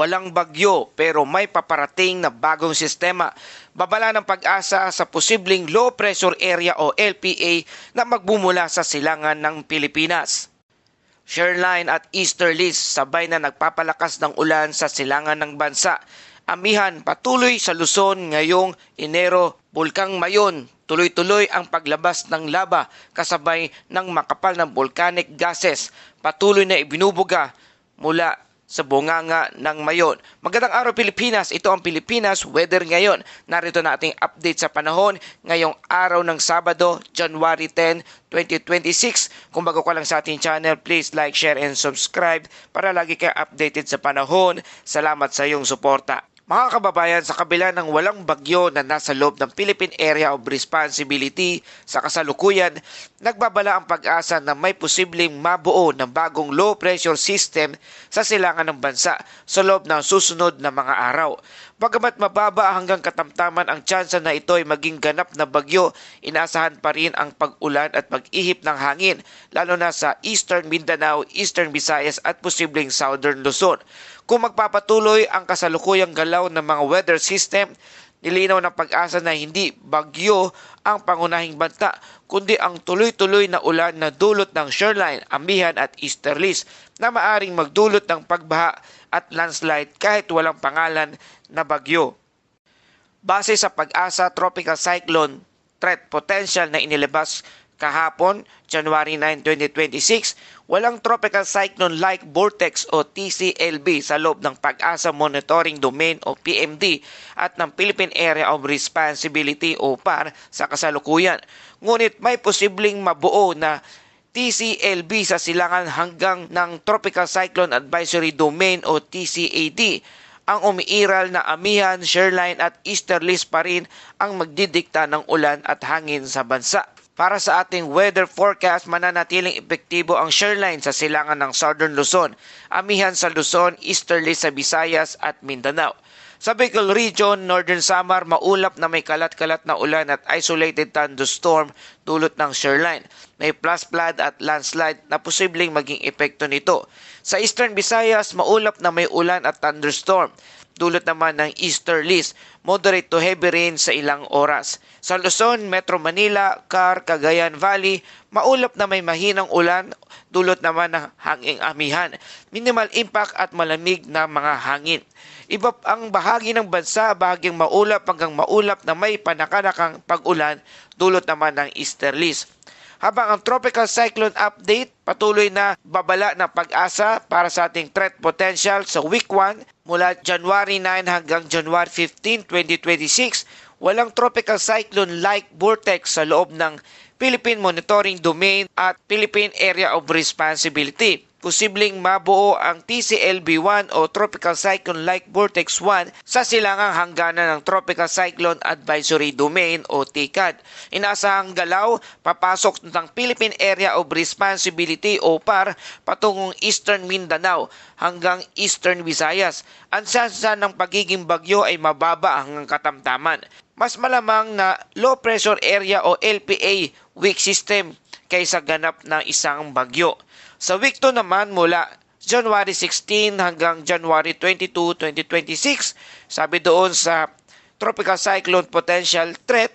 walang bagyo pero may paparating na bagong sistema. Babala ng Pag-asa sa posibleng low pressure area o LPA na magbumula sa silangan ng Pilipinas. Shoreline at easterlies sabay na nagpapalakas ng ulan sa silangan ng bansa. Amihan patuloy sa Luzon ngayong Enero. Bulkang Mayon, tuloy-tuloy ang paglabas ng laba kasabay ng makapal ng volcanic gases. Patuloy na ibinubuga mula sa bunganga ng Mayon. Magandang araw Pilipinas, ito ang Pilipinas Weather ngayon. Narito na ating update sa panahon ngayong araw ng Sabado, January 10, 2026. Kung bago ka lang sa ating channel, please like, share, and subscribe para lagi kayo updated sa panahon. Salamat sa iyong suporta. Mga kababayan, sa kabila ng walang bagyo na nasa loob ng Philippine Area of Responsibility sa kasalukuyan, nagbabala ang Pag-asa na may posibleng mabuo ng bagong low pressure system sa silangan ng bansa sa loob ng susunod na mga araw. Bagamat mababa hanggang katamtaman ang tsansa na ito ay maging ganap na bagyo, inaasahan pa rin ang pag-ulan at pag-ihip ng hangin, lalo na sa Eastern Mindanao, Eastern Visayas at posibleng Southern Luzon. Kung magpapatuloy ang kasalukuyang galaw ng mga weather system, nilinaw ng Pag-asa na hindi bagyo ang pangunahing banta, kundi ang tuloy-tuloy na ulan na dulot ng shoreline, amihan at easterlies na maaring magdulot ng pagbaha at landslide kahit walang pangalan na bagyo. Base sa Pag-asa Tropical Cyclone Threat Potential na inilabas kahapon, January 9, 2026, walang tropical cyclone-like vortex o TCLB sa loob ng Pag-asa Monitoring Domain o PMD at ng Philippine Area of Responsibility o PAR sa kasalukuyan. Ngunit may posibleng mabuo na TCLB sa silangan hanggang ng Tropical Cyclone Advisory Domain o TCAD. Ang umiiral na amihan, shoreline at easterlies pa rin ang magdidikta ng ulan at hangin sa bansa. Para sa ating weather forecast, mananatiling epektibo ang shoreline sa silangan ng Southern Luzon, amihan sa Luzon, easterly sa Visayas at Mindanao. Sa Bicol Region, Northern Samar, maulap na may kalat-kalat na ulan at isolated thunderstorm dulot ng shoreline. May flash flood at landslide na posibleng maging epekto nito. Sa Eastern Visayas, maulap na may ulan at thunderstorm. Dulot naman ng easterlies, moderate to heavy rain sa ilang oras. Sa Luzon, Metro Manila, Car, Cagayan Valley, maulap na may mahinang ulan, dulot naman ng hanging amihan. Minimal impact at malamig na mga hangin. Iba ang bahagi ng bansa, bahagyang maulap hanggang maulap na may panakanakang pag-ulan, dulot naman ng easterlies. Habang ang Tropical Cyclone Update patuloy na babala ng Pag-asa para sa ating threat potential sa week 1 mula January 9 hanggang January 15, 2026, walang tropical cyclone-like vortex sa loob ng Philippine Monitoring Domain at Philippine Area of Responsibility. Posibleng mabuo ang TCLB-1 o Tropical Cyclone-like Vortex 1 sa silangang hangganan ng Tropical Cyclone Advisory Domain o TCAD. Inaasahang galaw papasok ng Philippine Area of Responsibility o PAR patungong Eastern Mindanao hanggang Eastern Visayas. Ang tsansa ng pagiging bagyo ay mababa hanggang katamtaman. Mas malamang na low pressure area o LPA weak system kaysa ganap ng isang bagyo. Sa week 2 naman mula January 16 hanggang January 22, 2026, sabi doon sa Tropical Cyclone Potential Threat,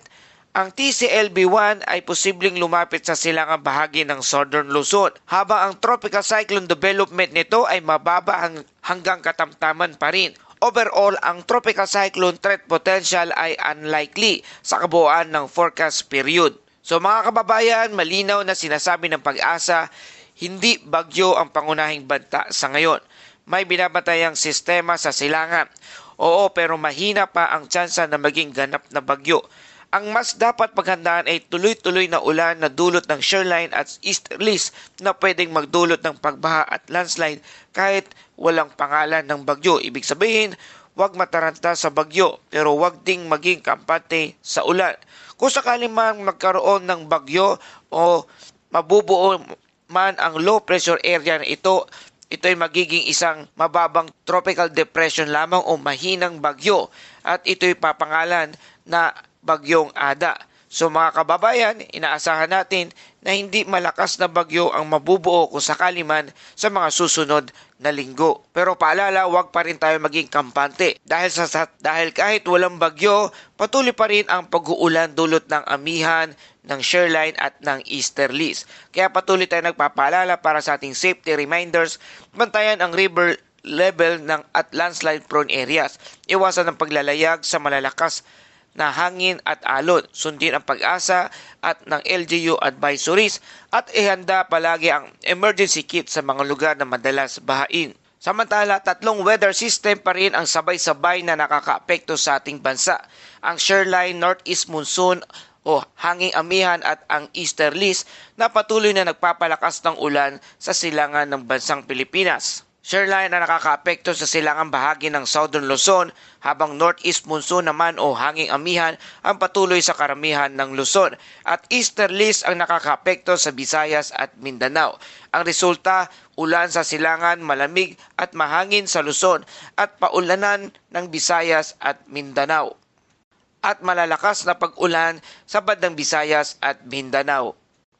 ang TCLB-1 ay posibleng lumapit sa silangang bahagi ng Southern Luzon, habang ang Tropical Cyclone Development nito ay mababa hanggang katamtaman pa rin. Overall, ang Tropical Cyclone Threat Potential ay unlikely sa kabuuan ng forecast period. So mga kababayan, malinaw na sinasabi ng Pag-asa, hindi bagyo ang pangunahing banta sa ngayon. May binabatayang sistema sa silangan. Oo, pero mahina pa ang tsansa na maging ganap na bagyo. Ang mas dapat paghandaan ay tuloy-tuloy na ulan na dulot ng shoreline at easterlies na pwedeng magdulot ng pagbaha at landslide kahit walang pangalan ng bagyo. Ibig sabihin, huwag mataranta sa bagyo pero huwag ding maging kampante sa ulan. Kung sakali man magkaroon ng bagyo o mabubuo man ang low pressure area na ito ay magiging isang mababang tropical depression lamang o mahinang bagyo at ito'y papangalan na Bagyong Ada. So mga kababayan, inaasahan natin na hindi malakas na bagyo ang mabubuo kung sakali man sa mga susunod na linggo. Pero paalala, huwag pa rin tayo maging kampante dahil kahit walang bagyo, patuloy pa rin ang pag-uulan dulot ng amihan, ng shoreline at ng easterlies. Kaya patuloy tayo nagpapaalala para sa ating safety reminders, bantayan ang river level ng at landslide prone areas. Iwasan ang paglalayag sa malalakas na hangin at alon. Sundin ang pag-asa at ng LGU advisories at ihanda palagi ang emergency kit sa mga lugar na madalas bahain. Samantala, tatlong weather system pa rin ang sabay-sabay na nakakaapekto sa ating bansa. Ang shoreline, northeast monsoon o hanging amihan at ang easterlies na patuloy na nagpapalakas ng ulan sa silangan ng bansang Pilipinas. Shoreline na nakakaapekto sa silangang bahagi ng Southern Luzon habang northeast monsoon naman o hanging amihan ang patuloy sa karamihan ng Luzon at easterlies ang nakakaapekto sa Visayas at Mindanao. Ang resulta, ulan sa silangan, malamig at mahangin sa Luzon at paulanan ng Visayas at Mindanao at malalakas na pag-ulan sa bandang Visayas at Mindanao.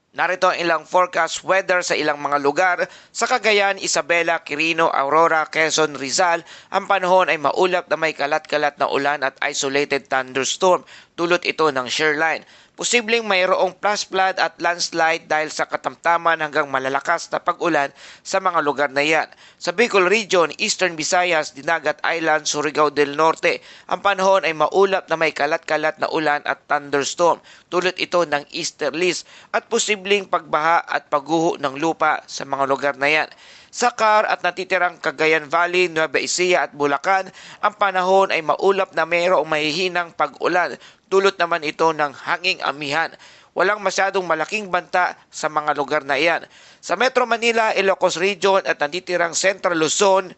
Narito ang ilang forecast weather sa ilang mga lugar. Sa Cagayan, Isabela, Quirino, Aurora, Quezon, Rizal, ang panahon ay maulap na may kalat-kalat na ulan at isolated thunderstorm. Dulot ito ng shoreline. Posibleng mayroong flash flood at landslide dahil sa katamtaman hanggang malalakas na pag-ulan sa mga lugar na yan. Sa Bicol Region, Eastern Visayas, Dinagat Island, Surigao del Norte, ang panahon ay maulap na may kalat-kalat na ulan at thunderstorm. Tulad ito ng easterlies at posibleng pagbaha at pagguho ng lupa sa mga lugar na yan. Sa Car at natitirang Cagayan Valley, Nueva Ecija at Bulacan, ang panahon ay maulap na mayroong mahihinang pag-ulan. Dulot naman ito ng hanging amihan. Walang masyadong malaking banta sa mga lugar na iyan. Sa Metro Manila, Ilocos Region at natitirang Central Luzon,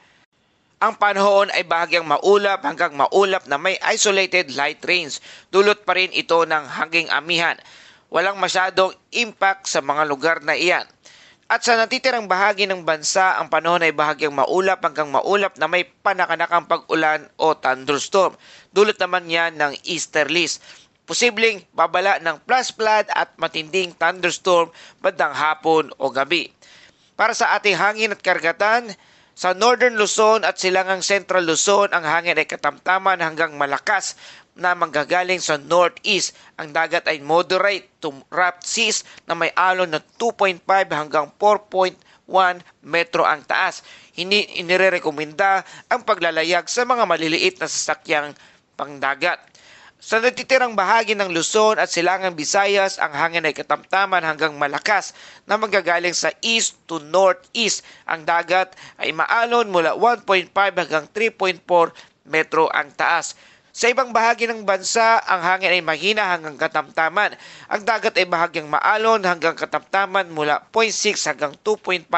ang panahon ay bahagyang maulap hanggang maulap na may isolated light rains. Dulot pa rin ito ng hanging amihan. Walang masyadong impact sa mga lugar na iyan. At sa natitirang bahagi ng bansa, ang panahon ay bahagyang maulap hanggang maulap na may panakanakang pag-ulan o thunderstorm. Dulot naman yan ng easterlies. Posibleng babala ng flash flood at matinding thunderstorm bandang hapon o gabi. Para sa ating hangin at karagatan, sa Northern Luzon at silangang Central Luzon, ang hangin ay katamtaman hanggang malakas na manggagaling sa northeast. Ang dagat ay moderate to rough seas na may alon na 2.5 hanggang 4.1 metro ang taas. Hindi inirekomenda ang paglalayag sa mga maliliit na sasakyang pangdagat. Sa natitirang bahagi ng Luzon at silangang Visayas, ang hangin ay katamtaman hanggang malakas na manggagaling sa east to northeast. Ang dagat ay maalon mula 1.5 hanggang 3.4 metro ang taas. Sa ibang bahagi ng bansa, ang hangin ay mahina hanggang katamtaman. Ang dagat ay bahagyang maalon hanggang katamtaman mula 0.6 hanggang 2.5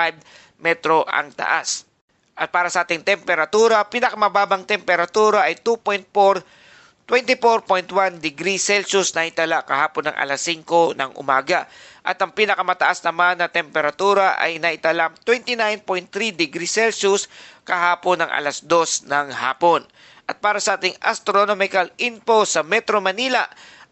metro ang taas. At para sa ating temperatura, pinakamababang temperatura ay 24.1 degrees Celsius na itala kahapon ng alas 5 ng umaga. At ang pinakamataas naman na temperatura ay naitala 29.3 degrees Celsius kahapon ng alas 2 ng hapon. At para sa ating astronomical info sa Metro Manila,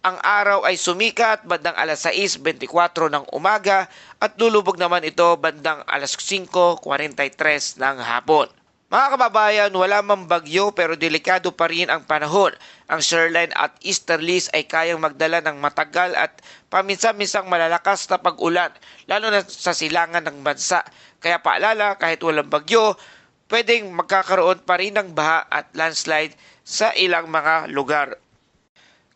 ang araw ay sumikat bandang alas 6:24 ng umaga at lulubog naman ito bandang alas 5:43 ng hapon. Mga kababayan, wala mang bagyo pero delikado pa rin ang panahon. Ang shoreline at easterlies ay kayang magdala ng matagal at paminsan-minsang malalakas na pag-ulan, lalo na sa silangan ng bansa. Kaya paalala, kahit walang bagyo, pwedeng magkakaroon pa rin ng baha at landslide sa ilang mga lugar.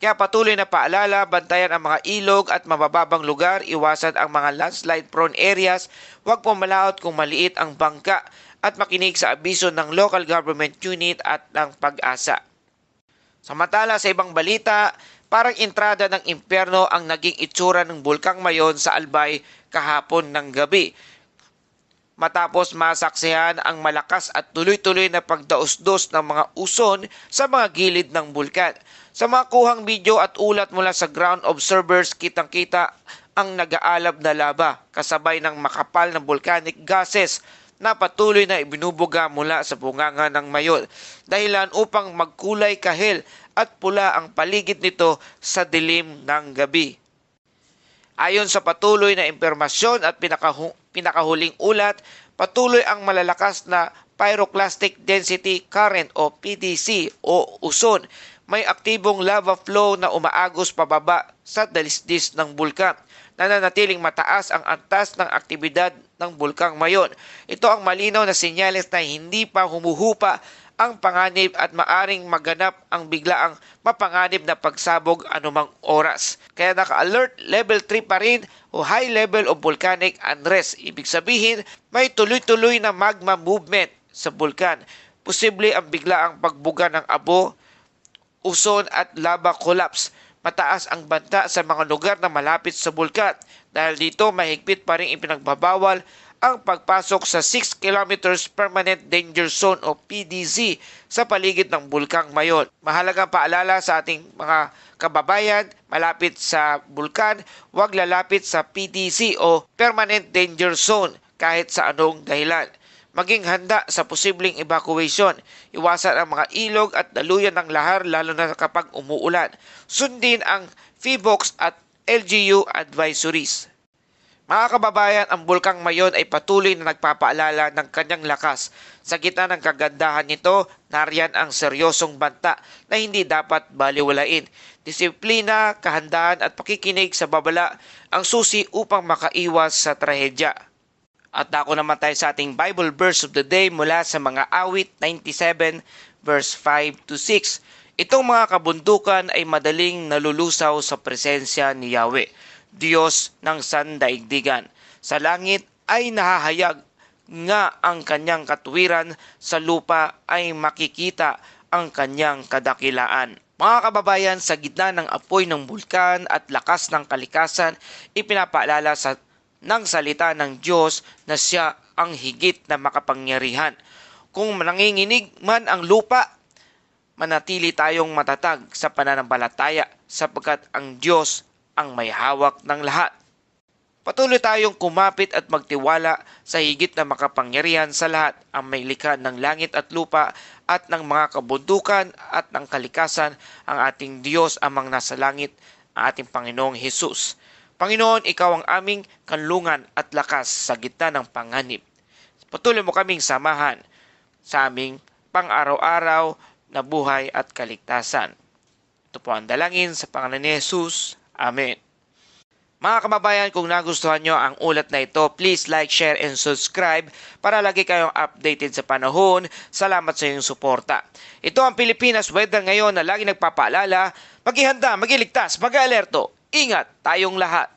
Kaya patuloy na paalala, bantayan ang mga ilog at mabababang lugar, iwasan ang mga landslide prone areas, huwag pumalaot kung maliit ang bangka at makinig sa abiso ng local government unit at ng pag-asa. Samantala sa ibang balita, parang entrada ng impyerno ang naging itsura ng Bulkang Mayon sa Albay kahapon ng gabi. Matapos masaksihan ang malakas at tuloy-tuloy na pagdaos-dos ng mga uson sa mga gilid ng bulkan. Sa mga kuhang video at ulat mula sa ground observers, kitang-kita ang nag-aalab na laba kasabay ng makapal na volcanic gases na patuloy na ibinubuga mula sa bunganga ng Mayon. Dahilan upang magkulay kahel at pula ang paligid nito sa dilim ng gabi. Ayon sa patuloy na impormasyon at pinakahuling ulat, patuloy ang malalakas na pyroclastic density current o PDC o uson. May aktibong lava flow na umaagos pababa sa dalisdis ng bulkan. Nananatiling mataas ang antas ng aktibidad ng bulkang Mayon. Ito ang malinaw na senyales na hindi pa humuhupa ang panganib at maaring maganap ang biglaang mapanganib na pagsabog anumang oras. Kaya naka-alert level 3 pa rin o high level of volcanic unrest. Ibig sabihin, may tuloy-tuloy na magma movement sa bulkan. Posible ang biglaang pagbuga ng abo, uson at lava collapse. Mataas ang banta sa mga lugar na malapit sa bulkan. Dahil dito, mahigpit pa rin ipinagbabawal ang pagpasok sa 6 kilometers Permanent Danger Zone o PDZ sa paligid ng bulkang Mayon. Mahalagang paalala sa ating mga kababayan malapit sa bulkan, huwag lalapit sa PDZ o Permanent Danger Zone kahit sa anong dahilan. Maging handa sa posibleng evacuation. Iwasan ang mga ilog at daluyan ng lahar lalo na kapag umuulan. Sundin ang PHIVOLCS at LGU advisories. Mga kababayan, ang bulkang Mayon ay patuloy na nagpapaalala ng kanyang lakas. Sa gitna ng kagandahan nito, nariyan ang seryosong banta na hindi dapat baliwalain. Disiplina, kahandaan at pakikinig sa babala ang susi upang makaiwas sa trahedya. At ako naman tayo sa ating Bible verse of the day mula sa mga awit 97 verse 5 to 6. Itong mga kabundukan ay madaling nalulusaw sa presensya ni Yahweh, Diyos ng sandaigdigan. Sa langit ay nahahayag nga ang kanyang katuwiran, sa lupa ay makikita ang kanyang kadakilaan. Mga kababayan, sa gitna ng apoy ng bulkan at lakas ng kalikasan, ipinapaalala ng salita ng Diyos na siya ang higit na makapangyarihan. Kung nanginginig man ang lupa, manatili tayong matatag sa pananampalataya sapagkat ang Diyos ang may hawak ng lahat. Patuloy tayong kumapit at magtiwala sa higit na makapangyarihan sa lahat, ang may likha ng langit at lupa at ng mga kabundukan at ng kalikasan, ang ating Diyos amang nasa langit, ang ating Panginoong Hesus. Panginoon, Ikaw ang aming kanlungan at lakas sa gitna ng panganib. Patuloy mo kaming samahan sa aming pang-araw-araw na buhay at kaligtasan. Ito po ang dalangin sa pangalan ni Jesus. Amen. Mga kababayan, kung nagustuhan nyo ang ulat na ito, please like, share, and subscribe para lagi kayong updated sa panahon. Salamat sa iyong suporta. Ito ang Pilipinas Weather ngayon na lagi nagpapaalala, maghihanda, magiligtas, mag-alerto. Ingat tayong lahat.